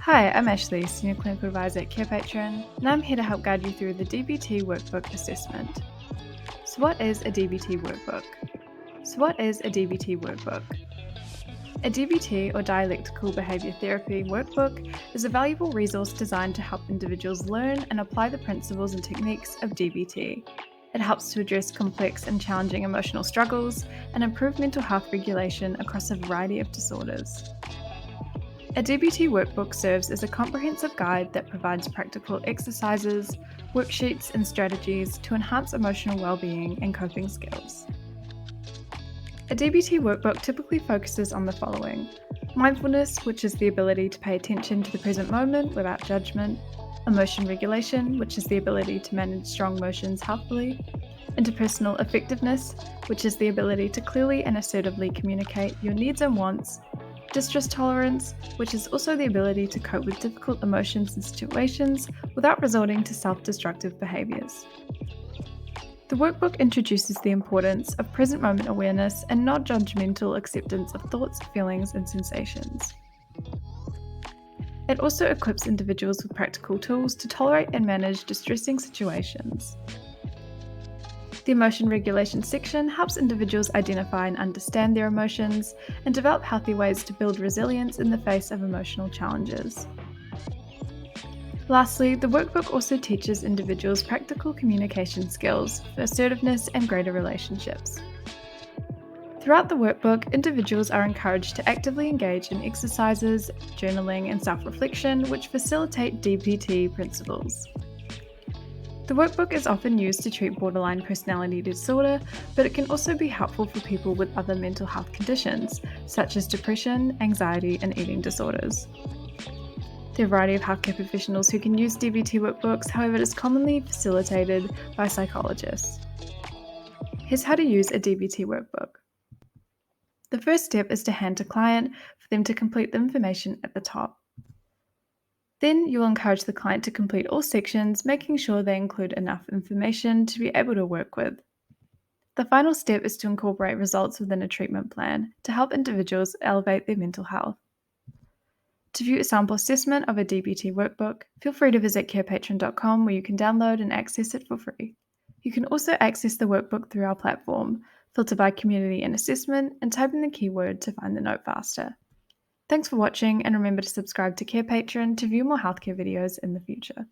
Hi, I'm Ashley, Senior Clinical Advisor at Carepatron, and I'm here to help guide you through the DBT Workbook assessment. So what is a DBT Workbook? A DBT, or Dialectical Behaviour Therapy Workbook, is a valuable resource designed to help individuals learn and apply the principles and techniques of DBT. It helps to address complex and challenging emotional struggles and improve mental health regulation across a variety of disorders. A DBT workbook serves as a comprehensive guide that provides practical exercises, worksheets, and strategies to enhance emotional well-being and coping skills. A DBT workbook typically focuses on the following: mindfulness, which is the ability to pay attention to the present moment without judgment; emotion regulation, which is the ability to manage strong emotions healthfully; interpersonal effectiveness, which is the ability to clearly and assertively communicate your needs and wants; distress tolerance, which is also the ability to cope with difficult emotions and situations without resorting to self-destructive behaviours. The workbook introduces the importance of present moment awareness and non-judgmental acceptance of thoughts, feelings, and sensations. It also equips individuals with practical tools to tolerate and manage distressing situations. The emotion regulation section helps individuals identify and understand their emotions and develop healthy ways to build resilience in the face of emotional challenges. Lastly, the workbook also teaches individuals practical communication skills for assertiveness and greater relationships. Throughout the workbook, individuals are encouraged to actively engage in exercises, journaling, and self-reflection, which facilitate DBT principles. The workbook is often used to treat borderline personality disorder, but it can also be helpful for people with other mental health conditions, such as depression, anxiety, and eating disorders. There are a variety of healthcare professionals who can use DBT workbooks, however, it is commonly facilitated by psychologists. Here's how to use a DBT workbook. The first step is to hand to client for them to complete the information at the top. Then you will encourage the client to complete all sections, making sure they include enough information to be able to work with. The final step is to incorporate results within a treatment plan to help individuals elevate their mental health. To view a sample assessment of a DBT workbook, feel free to visit carepatron.com where you can download and access it for free. You can also access the workbook through our platform, filter by community and assessment, and type in the keyword to find the note faster. Thanks for watching, and remember to subscribe to Carepatron to view more healthcare videos in the future.